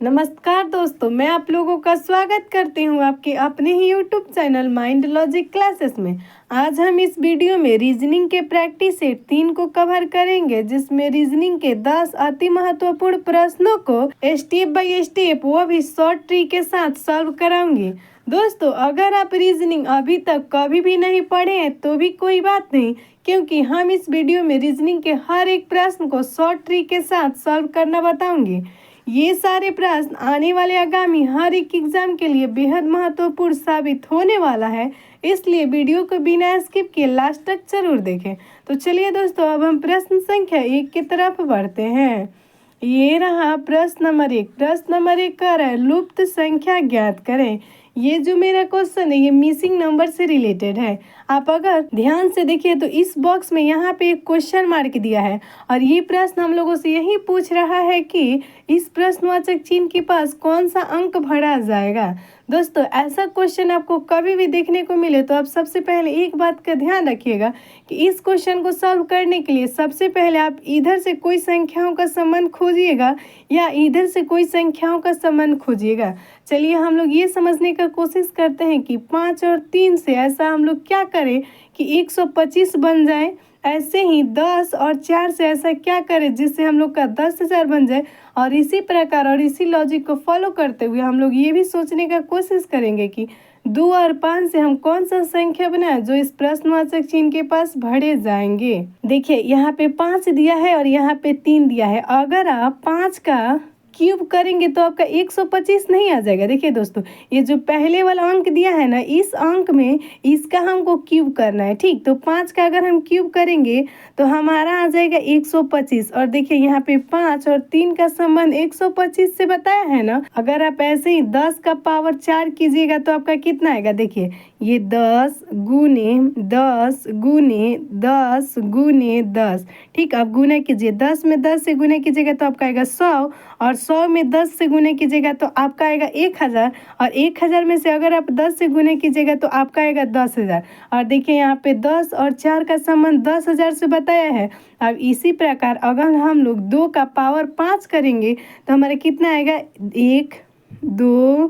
नमस्कार दोस्तों, मैं आप लोगों का स्वागत करती हूँ आपके अपने ही YouTube channel mind logic classes में। आज हम इस वीडियो में रीजनिंग के प्रैक्टिस सेट 3 को कवर करेंगे, जिसमें रीजनिंग के 10 अति महत्वपूर्ण प्रश्नों को स्टेप बाय स्टेप वो भी शॉर्ट ट्री के साथ सॉल्व कराऊंगी। दोस्तों, अगर आप रीजनिंग अभी तक कभी भी नहीं पढ़े हैं तो भी कोई बात नहीं, क्योंकि हम इस वीडियो में रीजनिंग के हर एक प्रश्न को शॉर्ट ट्री के साथ सॉल्व करना बताऊंगी। ये सारे प्रश्न आने वाले आगामी हर एक एग्जाम के लिए बेहद महत्वपूर्ण साबित होने वाला है, इसलिए वीडियो को बिना स्किप किए लास्ट तक जरूर देखें। तो चलिए दोस्तों, अब हम प्रश्न संख्या 1 की तरफ बढ़ते हैं। ये रहा प्रश्न नंबर 1। प्रश्न नंबर 1 कह रहा है लुप्त संख्या ज्ञात करें। ये जो मेरा क्वेश्चन है ये मिसिंग नंबर से रिलेटेड है। आप अगर ध्यान से देखिए तो इस बॉक्स में यहाँ पे एक क्वेश्चन मार्क दिया है और ये प्रश्न हम लोगों से यही पूछ रहा है कि इस प्रश्नवाचक चिन्ह के पास कौन सा अंक भरा जाएगा। दोस्तों, ऐसा क्वेश्चन आपको कभी भी देखने को मिले तो आप सबसे पहले एक बात का ध्यान रखिएगा कि इस क्वेश्चन को सॉल्व करने के लिए सबसे पहले आप इधर से कोई संख्याओं का संबंध खोजिएगा या इधर से कोई संख्याओं का संबंध खोजिएगा। चलिए हम लोग ये समझने का कोशिश करते हैं कि 5 और 3 से ऐसा हम लोग क्या करें कि 125 बन जाए। ऐसे ही 10 और 4 से ऐसा क्या करें जिससे हम लोग का 10,000 बन जाए। और इसी प्रकार और इसी लॉजिक को फॉलो करते हुए हम लोग ये भी सोचने का कोशिश करेंगे कि 2 और 5 से हम कौन सा संख्या बनाए जो इस प्रश्नवाचक चिन्ह के पास भरे जाएंगे। देखिए यहाँ पे 5 दिया है और यहाँ पे 3 दिया है। अगर आप 5 का क्यूब करेंगे तो आपका 125 नहीं आ जाएगा। देखिए दोस्तों, ये जो पहले वाला अंक दिया है ना, इस अंक में इसका हमको क्यूब करना है। ठीक, तो 5 का अगर हम क्यूब करेंगे तो हमारा आ जाएगा 125। और देखिए यहाँ पे 5 और 3 का संबंध 125 से बताया है ना। अगर आप ऐसे ही 10 का पावर 4 कीजिएगा तो आपका कितना आएगा। देखिए ये 10 गुने 10 गुने 10 गुने 10। ठीक, आप गुना कीजिए। 10 में 10 से गुना कीजिएगा तो आपका आएगा 100 और 100 में 10 से गुने कीजिएगा तो आपका आएगा 1000 और 1000 में से अगर आप 10 से गुने कीजिएगा तो आपका आएगा 10,000। और देखिए यहाँ पे 10 और 4 का संबंध 10,000 से बताया है। अब इसी प्रकार अगर हम लोग 2 का पावर 5 करेंगे तो हमारा कितना आएगा। 1 2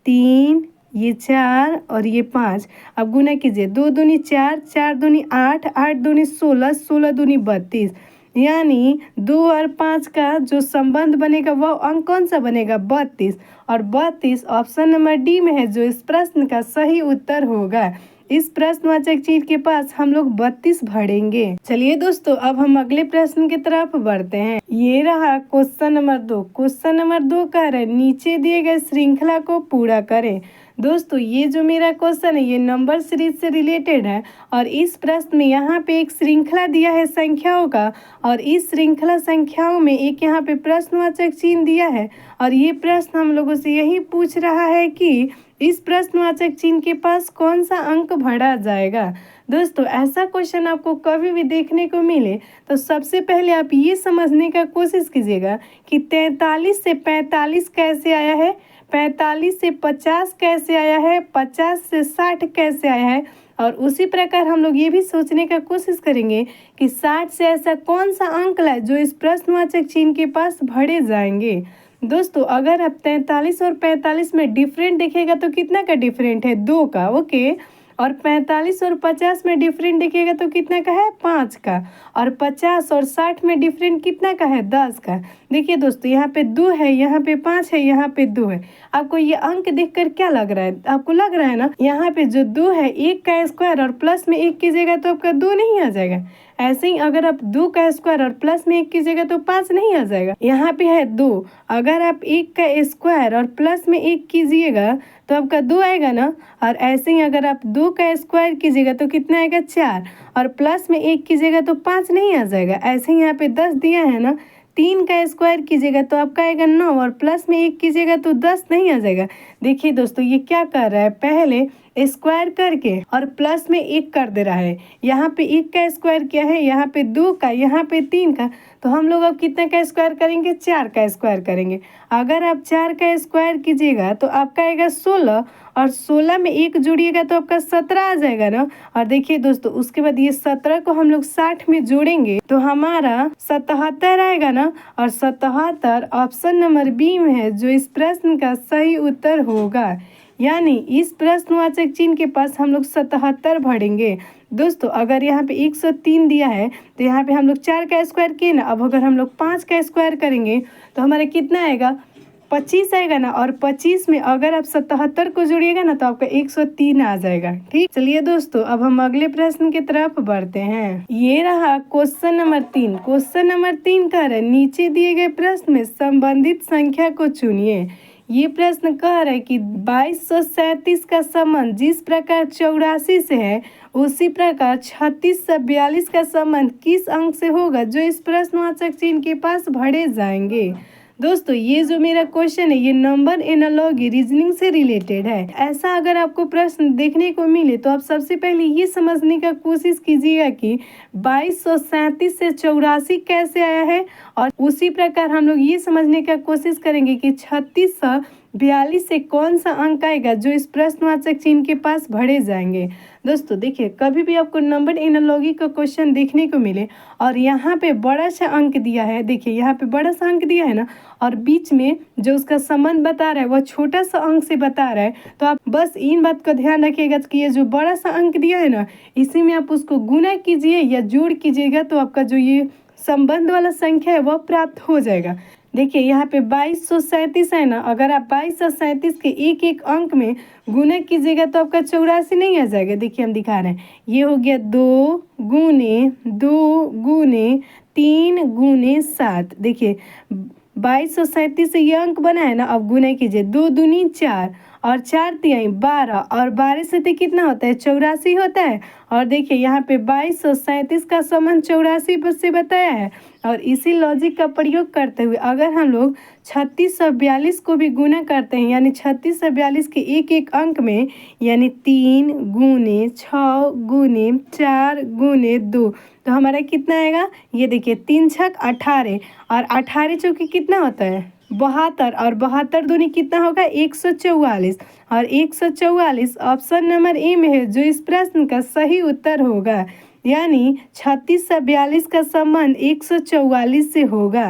3 ये 4 और ये 5। अब गुना कीजिए। 2 दूनी 4, 4 दूनी 8, 8 दूनी 16, 16 दूनी 32। यानी 2 और 5 का जो संबंध बनेगा वह अंक कौन सा बनेगा, 32। और 32 ऑप्शन नंबर डी में है जो इस प्रश्न का सही उत्तर होगा। इस प्रश्नवाचक चिन्ह के पास हम लोग 32 भरेंगे। चलिए दोस्तों, अब हम अगले प्रश्न की तरफ बढ़ते हैं। ये रहा क्वेश्चन नंबर 2। क्वेश्चन नंबर 2 कह रहा है नीचे दिए गए श्रृंखला को पूरा करें। दोस्तों, ये जो मेरा क्वेश्चन है ये नंबर सीरीज से रिलेटेड है और इस प्रश्न में यहाँ पे एक श्रृंखला दिया है संख्याओं का और इस श्रृंखला संख्याओं में एक यहाँ पे प्रश्नवाचक चिन्ह दिया है और ये प्रश्न हम लोगों से यही पूछ रहा है कि इस प्रश्नवाचक चिन्ह के पास कौन सा अंक भरा जाएगा। दोस्तों, ऐसा क्वेश्चन आपको कभी भी देखने को मिले तो सबसे पहले आप ये समझने का कोशिश कीजिएगा कि 43 से 45 कैसे आया है, 45 से 50 कैसे आया है, 50 से 60 कैसे आया है। और उसी प्रकार हम लोग ये भी सोचने का कोशिश करेंगे कि 60 से ऐसा कौन सा अंक लाए जो इस प्रश्नवाचक चिन्ह के पास भरे जाएंगे। दोस्तों, अगर आप 43 और 45 में डिफरेंट देखेगा तो कितना का डिफरेंट है, 2 का। ओके, और 45 और 50 में डिफरेंट देखिएगा तो कितना का है, 5 का। और 50 और 60 में डिफरेंट कितना का है, 10 का। देखिए दोस्तों, यहाँ पे 2 है, यहाँ पे 5 है, यहाँ पे 2 है। आपको ये अंक देखकर क्या लग रहा है, आपको लग रहा है ना यहाँ पे जो 2 है 1 का स्क्वायर और प्लस में 1 कीजिएगा तो आपका 2 नहीं आ जाएगा। ऐसे ही अगर आप 2 का स्क्वायर और प्लस में 1 कीजिएगा तो 5 नहीं आ जाएगा। यहाँ पे है 2, अगर आप 1 का स्क्वायर और प्लस में 1 कीजिएगा तो आपका 2 आएगा ना। और ऐसे ही अगर आप 2 का स्क्वायर कीजिएगा तो कितना आएगा, 4 और प्लस में 1 कीजिएगा तो 5 नहीं आ जाएगा। ऐसे ही यहाँ पे 10 दिया है ना, 3 का स्क्वायर कीजिएगा तो आपका आएगा 9 और प्लस में 1 कीजिएगा तो 10 नहीं आ जाएगा। देखिए दोस्तों, ये क्या कर रहा है, पहले स्क्वायर करके और प्लस में 1 कर दे रहा है। यहाँ पे 1 का स्क्वायर क्या है, यहाँ पे 2 का, यहाँ पे 3 का। तो हम लोग अब कितना का स्क्वायर करेंगे, 4 का स्क्वायर करेंगे। अगर आप 4 का स्क्वायर कीजिएगा तो आपका आएगा 16 और 16 में 1 जोड़िएगा तो आपका 17 आ जाएगा ना। और देखिए दोस्तों, उसके बाद ये 17 को हम लोग 60 में जोड़ेंगे तो हमारा 77 आएगा ना। और 77 ऑप्शन नंबर बी में है, जो इस प्रश्न का सही उत्तर होगा। यानी इस प्रश्नवाचक चिन्ह के पास हम लोग 77 भरेंगे। दोस्तों अगर यहाँ पे 103 दिया है तो यहाँ पे हम लोग 4 का स्क्वायर किए ना। अब अगर हम लोग 5 का स्क्वायर करेंगे तो हमारा कितना आएगा, 25 आएगा ना। और 25 में अगर आप 77 को जोड़िएगा ना तो आपका 103 आ जाएगा। ठीक, चलिए दोस्तों अब हम अगले प्रश्न की तरफ बढ़ते हैं। ये रहा क्वेश्चन नंबर 3। क्वेश्चन नंबर 3 कह रहा है, नीचे दिए गए प्रश्न में संबंधित संख्या को चुनिए। ये प्रश्न कह रहा है कि 2237 का संबंध जिस प्रकार 84 से है उसी प्रकार 3642 का संबंध किस अंक से होगा, जो इस प्रश्नवाचक चिन्ह के पास भरे जाएंगे। दोस्तों ये जो मेरा क्वेश्चन है ये नंबर एनालॉजी रीजनिंग से रिलेटेड है। ऐसा अगर आपको प्रश्न देखने को मिले तो आप सबसे पहले ये समझने का कोशिश कीजिएगा कि 2237 से 84 कैसे आया है, और उसी प्रकार हम लोग ये समझने का कोशिश करेंगे कि 3642 से कौन सा अंक आएगा जो इस प्रश्नवाचक चिन्ह के पास भरे जाएंगे। दोस्तों देखिए, कभी भी आपको नंबर एनालॉजी का क्वेश्चन देखने को मिले और यहाँ पे बड़ा सा अंक दिया है, देखिए यहाँ पे बड़ा सा अंक दिया है ना, और बीच में जो उसका संबंध बता रहा है वह छोटा सा अंक से बता रहा है, तो आप बस इन बात का ध्यान रखिएगा कि ये जो बड़ा सा अंक दिया है ना, इसी में आप उसको गुना कीजिए या जोड़ कीजिएगा तो आपका जो ये संबंध वाला संख्या है वह प्राप्त हो जाएगा। देखिए यहाँ पे 2237 है ना, अगर आप 2237 के एक एक अंक में गुना कीजिएगा तो आपका 84 नहीं आ जाएगा। देखिए हम दिखा रहे हैं, ये हो गया 2 गुने 2 गुने 3 गुने 7। देखिए 2237 से ये अंक बना है ना, अब गुना कीजिए, 2 दूनी 4 और 4 तिहाई 12 और 12 से तो कितना होता है, 84 होता है। और देखिए यहाँ पे 2237 का संबंध 84 से बताया है, और इसी लॉजिक का प्रयोग करते हुए अगर हम लोग 3642 को भी गुना करते हैं, यानी 3642 के एक एक अंक में, यानी 3 गुने 6 गुने 4 गुने 2, तो हमारा कितना आएगा, ये देखिए 3 छक 18 और 18 चौकी कितना होता है 72, और 72 दूनी कितना होगा 144, और 144 ऑप्शन नंबर ए में है, जो इस प्रश्न का सही उत्तर होगा। यानी 3642 का संबंध 144 से होगा,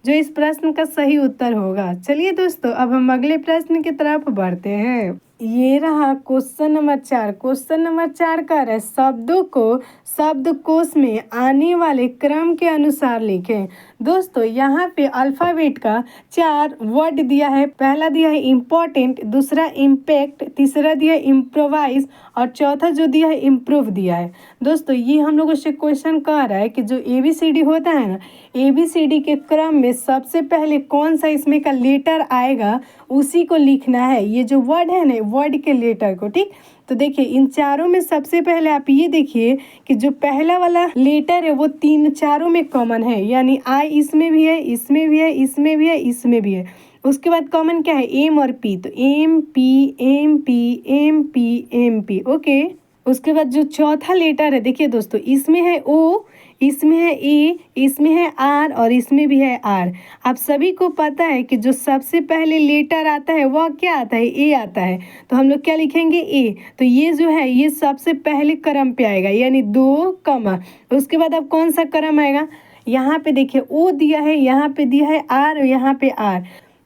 जो इस प्रश्न का सही उत्तर होगा। चलिए दोस्तों अब हम अगले प्रश्न की तरफ बढ़ते हैं। ये रहा क्वेश्चन नंबर 4। क्वेश्चन नंबर 4 कह रहा है, शब्दों को शब्दकोश में आने वाले क्रम के अनुसार लिखें। दोस्तों यहाँ पे अल्फ़ाबेट का 4 वर्ड दिया है। पहला दिया है इम्पोर्टेंट, दूसरा इम्पैक्ट, तीसरा दिया है इम्प्रोवाइज और चौथा जो दिया है इम्प्रूव दिया है। दोस्तों ये हम लोगों से क्वेश्चन कह रहा है कि जो ABCD होता है ना, ABCD के क्रम में सबसे पहले कौन सा इसमें का लेटर आएगा उसी को लिखना है। ये जो वर्ड है ना, वर्ड के लेटर को, ठीक। तो देखिए इन चारों में सबसे पहले आप ये देखिए कि जो पहला वाला लेटर है वो चारों में कॉमन है, यानी I इसमें भी है, इसमें भी है, इसमें भी है, इसमें भी है। उसके बाद कॉमन क्या है, M और P, तो MP MP MP MP, okay. उसके बाद जो चौथा लेटर है, देखिए दोस्तों इसमें है O, इसमें है A, इसमें है R और इसमें भी है R। आप सभी को पता है कि जो सबसे पहले लेटर आता है वह क्या आता है, A आता है, तो हम लोग क्या लिखेंगे A। तो ये जो है ये सबसे पहले क्रम पे आएगा, यानी 2 कमा। उसके बाद अब कौन सा क्रम आएगा, यहाँ पे देखिए O दिया है, यहाँ पे दिया है R और यहाँ पे R।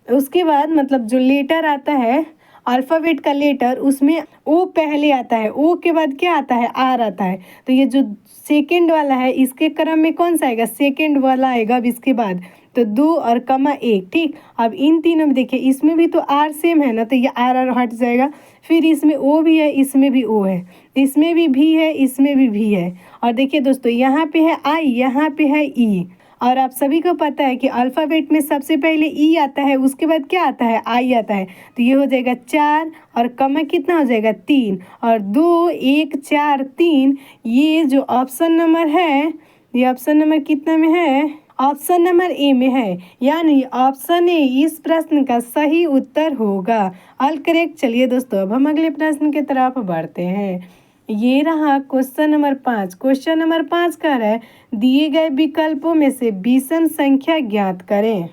उसके बाद मतलब जो लेटर आता है अल्फ़ाबेट का लेटर, उसमें O पहले आता है, O के बाद क्या आता है, R आता है। तो ये जो सेकंड वाला है इसके क्रम में कौन सा आएगा, सेकंड वाला आएगा अब इसके बाद, तो 2 और कमा 1, ठीक। अब इन तीनों में देखिए इसमें भी तो R सेम है ना, तो ये R हट जाएगा। फिर इसमें O भी है, इसमें भी O है, इसमें भी V है, इसमें भी V है। और देखिए दोस्तों यहाँ पे है I, यहाँ पे है E। और आप सभी को पता है कि अल्फ़ाबेट में सबसे पहले E आता है, उसके बाद क्या आता है, I आता है। तो ये हो जाएगा 4 और कमा कितना हो जाएगा 3 और 2 1 4 3। ये जो ऑप्शन नंबर है, ये ऑप्शन नंबर कितना में है, ऑप्शन नंबर ए में है, यानी ऑप्शन ए इस प्रश्न का सही उत्तर होगा। All correct. चलिए दोस्तों, अब हम अगले प्रश्न की तरफ बढ़ते हैं। ये रहा क्वेश्चन नंबर 5। क्वेश्चन नंबर 5 कह रहा है दिए गए विकल्पों में से विषम संख्या ज्ञात करें।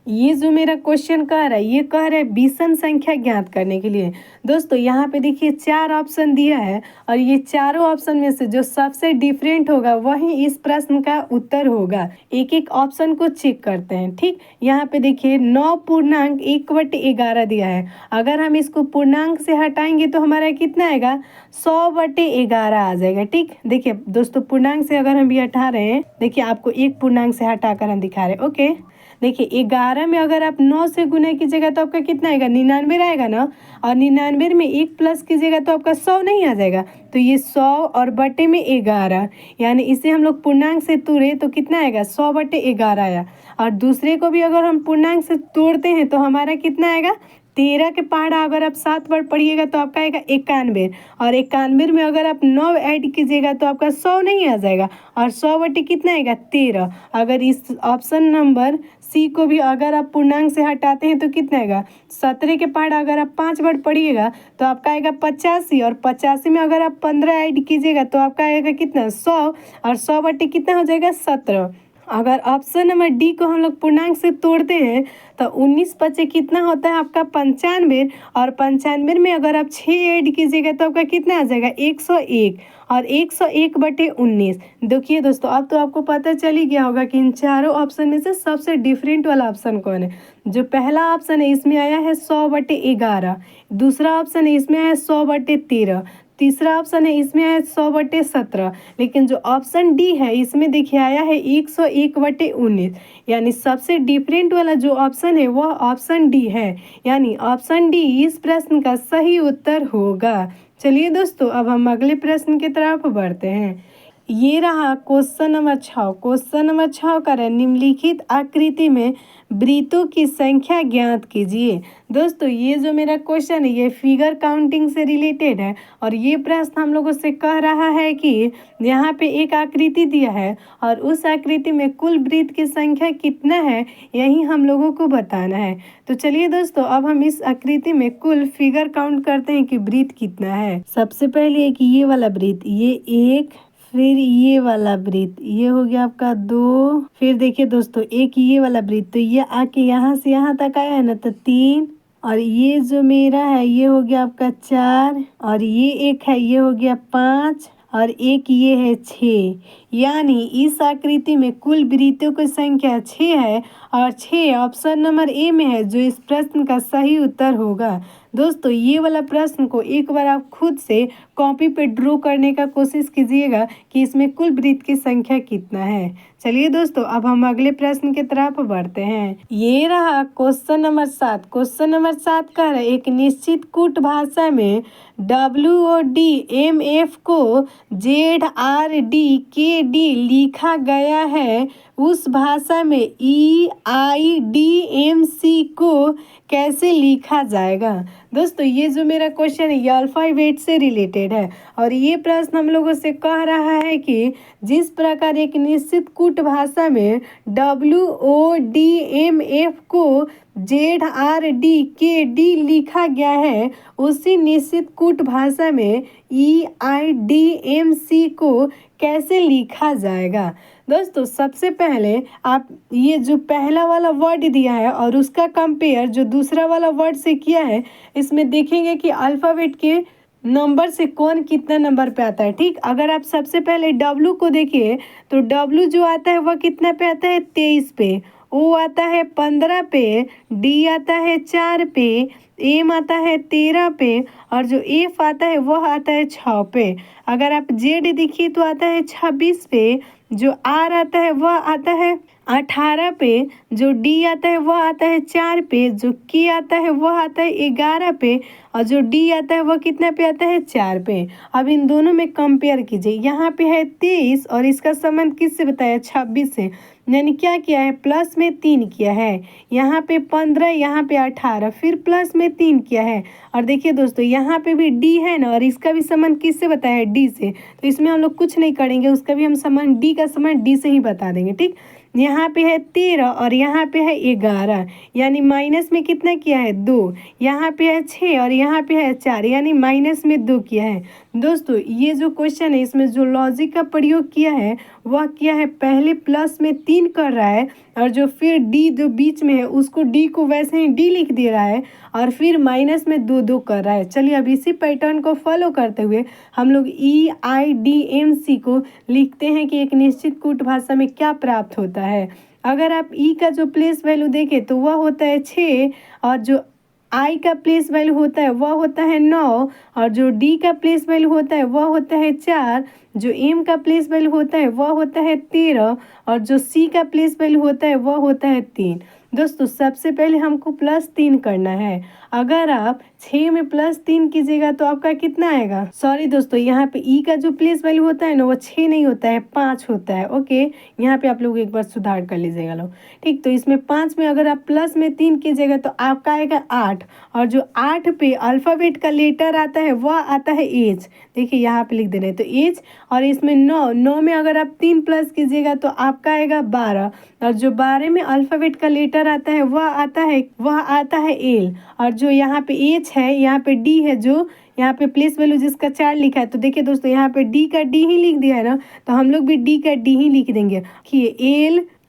ये जो मेरा क्वेश्चन कह रहा है, ये कह रहा है विषम संख्या ज्ञात करने के लिए। दोस्तों यहाँ पे देखिए 4 ऑप्शन दिया है और ये चारों ऑप्शन में से जो सबसे डिफरेंट होगा वही इस प्रश्न का उत्तर होगा। एक एक ऑप्शन को चेक करते हैं। ठीक, यहाँ पे देखिए 9.1/11 दिया है। अगर हम इसको पूर्णांक से हटाएंगे तो हमारा कितना आएगा, 100/11 आ जाएगा। ठीक, देखिए दोस्तों पूर्णांक से अगर हम भी हटा रहे हैं, देखिए आपको एक पूर्णांक से हटाकर हम दिखा रहे हैं। ओके, देखिए 11 में अगर आप 9 से गुना कीजिएगा तो आपका कितना आएगा, 99 आएगा ना। और 99 में 1 प्लस कीजिएगा तो आपका 100 नहीं आ जाएगा। तो ये 100 और बटे में 11, यानी इसे हम लोग पूर्णांक से तोड़े तो कितना आएगा, 100/11 आया। और दूसरे को भी अगर हम पूर्णांक से तोड़ते हैं तो हमारा कितना आएगा, 13 के पहाड़ा अगर आप 7 बार पढ़िएगा तो आपका आएगा 91। और 91 में अगर आप 9 ऐड कीजिएगा तो आपका 100 नहीं आ जाएगा। और 100 कितना आएगा, 13। अगर इस ऑप्शन नंबर सी को भी अगर आप पूर्णांक से हटाते हैं तो कितना आएगा, 17 के पहाड़ा अगर आप 5 बार पढ़िएगा तो आपका आएगा 85। और 85 में अगर आप 15 ऐड कीजिएगा तो आपका आएगा कितना, 100। और 100 कितना हो जाएगा, 17। अगर ऑप्शन नंबर डी को हम लोग पूर्णांक से तोड़ते हैं तो 19 पचे कितना होता है आपका, 95। और 95 में अगर आप 6 ऐड कीजिएगा तो आपका कितना आ जाएगा, 101। और 101/19। देखिए दोस्तों, अब तो आपको पता चल ही गया होगा कि इन चारों ऑप्शन में से सबसे डिफरेंट वाला ऑप्शन कौन है। जो पहला ऑप्शन है इसमें आया है 100/11, दूसरा ऑप्शन है इसमें आया है 100/13, तीसरा ऑप्शन है इसमें है 100/17। लेकिन जो ऑप्शन डी है इसमें देखिए आया है 101/19, यानी सबसे डिफरेंट वाला जो ऑप्शन है वह ऑप्शन डी है। यानी ऑप्शन डी इस प्रश्न का सही उत्तर होगा। चलिए दोस्तों, अब हम अगले प्रश्न की तरफ बढ़ते हैं। ये रहा क्वेश्चन नंबर 6। क्वेश्चन नंबर 6 का है निम्नलिखित आकृति में वृत्तों की संख्या ज्ञात कीजिए। दोस्तों ये जो मेरा क्वेश्चन है ये फिगर काउंटिंग से रिलेटेड है। और ये प्रश्न हम लोगों से कह रहा है कि यहाँ पे एक आकृति दिया है और उस आकृति में कुल वृत्त की संख्या कितना है, यही हम लोगों को बताना है। तो चलिए दोस्तों, अब हम इस आकृति में कुल फिगर काउंट करते हैं कि वृत्त कितना है। सबसे पहले एक ये वाला वृत्त, ये एक, फिर ये वाला वृत्त, ये हो गया आपका 2। फिर देखिए दोस्तों एक ये वाला वृत्त, तो ये आके यहाँ से यहाँ तक आया है ना, तो 3। और ये जो मेरा है ये हो गया आपका 4। और ये एक है ये हो गया 5। और एक ये है 6। यानी इस आकृति में कुल वृत्तों की संख्या 6 है। और 6 ऑप्शन नंबर ए में है, जो इस प्रश्न का सही उत्तर होगा। दोस्तों ये वाला प्रश्न को एक बार आप खुद से कॉपी पे ड्रॉ करने का कोशिश कीजिएगा कि इसमें कुल वृत्त की संख्या कितना है। चलिए दोस्तों, अब हम अगले प्रश्न की तरफ बढ़ते हैं। ये रहा क्वेश्चन नंबर 7। क्वेश्चन नंबर 7 का है एक निश्चित कूट भाषा में WODMF को ZRDKD लिखा गया है, उस भाषा में EIDMC को कैसे लिखा जाएगा। दोस्तों ये जो मेरा क्वेश्चन है ये अल्फ़ाबेट से रिलेटेड है। और ये प्रश्न हम लोगों से कह रहा है कि जिस प्रकार एक निश्चित कूट भाषा में WODMF को ZRDKD लिखा गया है, उसी निश्चित कूट भाषा में EIDMC को कैसे लिखा जाएगा। दोस्तों सबसे पहले आप ये जो पहला वाला वर्ड दिया है और उसका कंपेयर जो दूसरा वाला वर्ड से किया है, इसमें देखेंगे कि अल्फ़ाबेट के नंबर से कौन कितना नंबर पे आता है। ठीक, अगर आप सबसे पहले W को देखिए तो W जो आता है वह कितना पे आता है, 23 पे। O आता है 15 पे, D आता है 4 पे, M आता है 13 पे, और जो F आता है वह आता है 6 पे। अगर आप Z देखिए तो आता है 26 पे, जो R आता है वह आता है 18 पे, जो D आता है वह आता है 4 पे, जो K आता है वह आता है 11 पे, और जो D आता है वह कितना पे आता है, 4 पे। अब इन दोनों में कंपेयर कीजिए। यहाँ पे है 23 और इसका संबंध किससे बताया, 26 से। यानी क्या किया है, प्लस में 3 किया है। यहाँ पे 15, यहाँ पे 18, फिर प्लस में 3 किया है। और देखिए दोस्तों यहाँ पे भी D है ना, और इसका भी संबंध किससे बताया है, D से। तो इसमें हम लोग कुछ नहीं करेंगे, उसका भी हम संबंध D का संबंध D से ही बता देंगे। ठीक, यहाँ पे है 13 और यहाँ पे है 11, यानी माइनस में कितना किया है 2। यहाँ पे है 6 और यहाँ पे है 4, यानी माइनस में 2 किया है। दोस्तों ये जो क्वेश्चन है इसमें जो लॉजिक का प्रयोग किया है वह किया है, पहले प्लस में 3 कर रहा है और जो फिर डी जो बीच में है उसको डी को वैसे ही डी लिख दे रहा है और फिर माइनस में 2 2 कर रहा है। चलिए अब इसी पैटर्न को फॉलो करते हुए हम लोग EIDMC को लिखते हैं कि एक निश्चित कूट भाषा में क्या प्राप्त होता है। अगर आप ई का जो प्लेस वैल्यू देखें तो वह होता है 6 और जो आई का प्लेस वैल्यू होता है वह होता है 9 और जो डी का प्लेस वैल्यू होता है वह होता है 4, जो एम का प्लेस वैल्यू होता है वह होता है 13 और जो सी का प्लेस वैल्यू होता है वह होता है 3। दोस्तों सबसे पहले हमको +3 करना है। अगर आप 6 में +3 कीजिएगा तो आपका कितना आएगा, सॉरी दोस्तों यहाँ पे ई का जो प्लेस वैल्यू होता है ना वो 6 नहीं होता है 5 होता है। ओके, यहाँ पे आप लोग एक बार सुधार कर लीजिएगा लोग। ठीक, तो इसमें 5 में अगर आप प्लस में 3 कीजिएगा तो आपका आएगा 8 और जो 8 पे अल्फ़ाबेट का लेटर आता है वह आता है एच। देखिए यहाँ पे लिख दे रहे हैं तो एच, और इसमें 9 में अगर आप 3 प्लस कीजिएगा तो आपका आएगा 12 और जो 12 में अल्फ़ाबेट का लेटर आता है वह आता है एल और जो यहाँ पे एच है यहाँ पे डी है, जो यहाँ पे प्लेस वैल्यू जिसका 4 लिखा है। तो देखिए दोस्तों यहाँ पे डी का डी ही लिख दिया है ना, तो हम लोग भी डी का डी ही लिख देंगे कि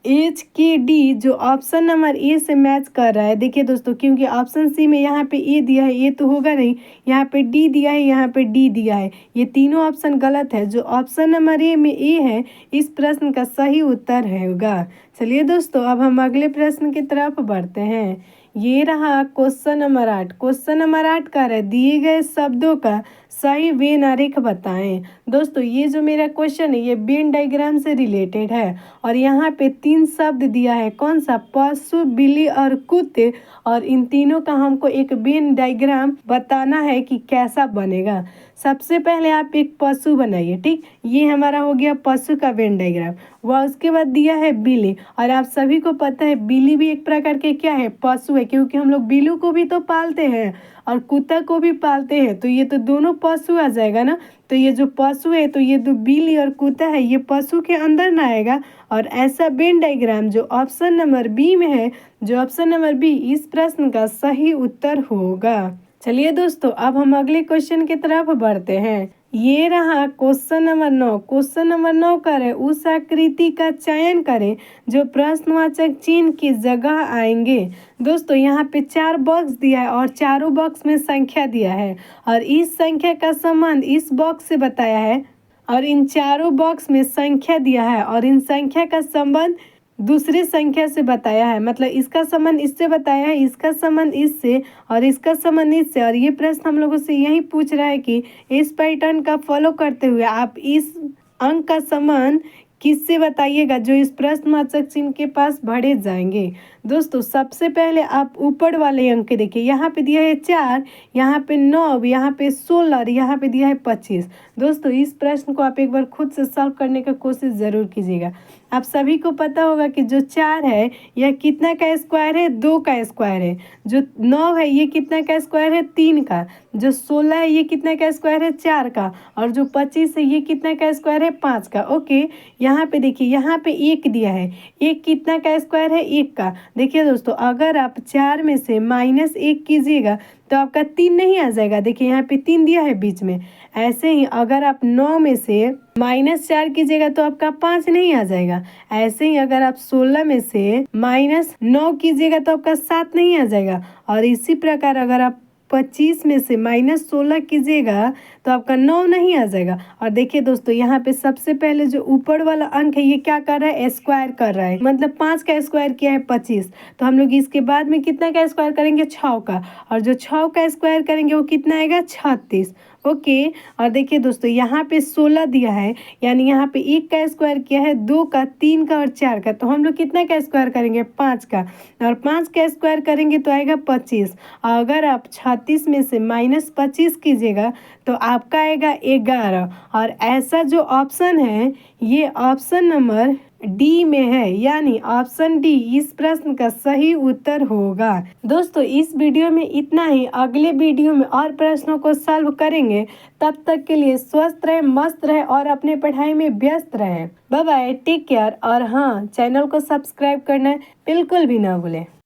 LHKD जो ऑप्शन नंबर ए से मैच कर रहा है। देखिए दोस्तों क्योंकि ऑप्शन सी में यहाँ पे ए दिया है, ये तो होगा नहीं, यहाँ पे डी दिया है, यहाँ पे डी दिया है, ये तीनों ऑप्शन गलत है। जो ऑप्शन नंबर ए में ए है इस प्रश्न का सही उत्तर है होगा। चलिए दोस्तों अब हम अगले प्रश्न की तरफ बढ़ते हैं। ये रहा क्वेश्चन नंबर 8। क्वेश्चन नंबर 8 का है दिए गए शब्दों का सही वेन आरेख बताएं। दोस्तों ये जो मेरा क्वेश्चन है ये वेन डायग्राम से रिलेटेड है और यहाँ पे 3 शब्द दिया है, कौन सा, पशु, बिल्ली और कुत्ते, और इन तीनों का हमको एक वेन डायग्राम बताना है कि कैसा बनेगा। सबसे पहले आप एक पशु बनाइए। ठीक, ये हमारा हो गया पशु का वेन डायग्राम। वह उसके बाद दिया है बिल्ली, और आप सभी को पता है बिल्ली भी एक प्रकार के क्या है, पशु है, क्योंकि हम लोग बिल्लू को भी तो पालते हैं और कुत्ता को भी पालते हैं, तो ये तो दोनों पशु आ जाएगा ना। तो ये जो पशु है तो ये जो बिल्ली और कुत्ता है ये पशु के अंदर ना आएगा। और ऐसा वेन डायग्राम जो ऑप्शन नंबर बी में है, जो ऑप्शन नंबर बी इस प्रश्न का सही उत्तर होगा। चलिए दोस्तों अब हम अगले क्वेश्चन की तरफ बढ़ते हैं। ये रहा क्वेश्चन नंबर 9। क्वेश्चन नंबर 9 करें उस आकृति का चयन करें जो प्रश्नवाचक चिन्ह की जगह आएंगे। दोस्तों यहाँ पे 4 बॉक्स दिया है और चारों बॉक्स में संख्या दिया है और इस संख्या का संबंध इस बॉक्स से बताया है और इन चारों बॉक्स में संख्या दिया है और इन संख्या का संबंध दूसरे संख्या से बताया है। मतलब इसका संबंध इससे बताया है, इसका संबंध इससे और इसका संबंध इससे। और ये प्रश्न हम लोगों से यही पूछ रहा है कि इस पैटर्न का फॉलो करते हुए आप इस अंक का संबंध किससे बताइएगा जो इस प्रश्नवाचक चिन्ह के पास भरे जाएंगे। दोस्तों सबसे पहले आप ऊपर वाले अंक के देखिए, यहाँ पे दिया है 4, यहाँ पे 9, यहाँ पे 16 और यहाँ पे दिया है 25। दोस्तों इस प्रश्न को आप एक बार खुद से सॉल्व करने का कोशिश ज़रूर कीजिएगा। आप सभी को पता होगा कि जो 4 है यह कितना का स्क्वायर है, 2 का स्क्वायर है। जो 9 है ये कितना का स्क्वायर है, 3 का। जो 16 है ये कितना का स्क्वायर है, 4 का। और जो 25 है ये कितना का स्क्वायर है, 5 का। ओके, यहाँ पे देखिए यहाँ पे 1 दिया है, 1 कितना का स्क्वायर है, 1 का। देखिए दोस्तों अगर आप 4 में से -1 कीजिएगा तो आपका 3 नहीं आ जाएगा। देखिए यहाँ पे 3 दिया है बीच में। ऐसे ही अगर आप 9 में से -4 कीजिएगा तो आपका 5 नहीं आ जाएगा। ऐसे ही अगर आप 16 में से -9 कीजिएगा तो आपका 7 नहीं आ जाएगा। और इसी प्रकार अगर आप 25 में से -16 कीजिएगा तो आपका 9 नहीं आ जाएगा। और देखिए दोस्तों यहाँ पे सबसे पहले जो ऊपर वाला अंक है ये क्या कर रहा है, स्क्वायर कर रहा है। मतलब 5 का स्क्वायर किया है 25, तो हम लोग इसके बाद में कितना का स्क्वायर करेंगे, 6 का। और जो 6 का स्क्वायर करेंगे वो कितना आएगा, 36। ओके, और देखिए दोस्तों यहाँ पे 16 दिया है, यानी यहाँ पे 1 का स्क्वायर किया है, 2 का, 3 का और 4 का। तो हम लोग कितना का स्क्वायर करेंगे, 5 का। और 5 का स्क्वायर करेंगे तो आएगा 25। अगर आप 36 में से -25 कीजिएगा तो आपका आएगा 11। और ऐसा जो ऑप्शन है ये ऑप्शन नंबर डी में है, यानी ऑप्शन डी इस प्रश्न का सही उत्तर होगा। दोस्तों इस वीडियो में इतना ही। अगले वीडियो में और प्रश्नों को सॉल्व करेंगे। तब तक के लिए स्वस्थ रहे, मस्त रहे और अपने पढ़ाई में व्यस्त रहे। Bye bye, take care. और हाँ, चैनल को सब्सक्राइब करना बिल्कुल भी ना भूलें।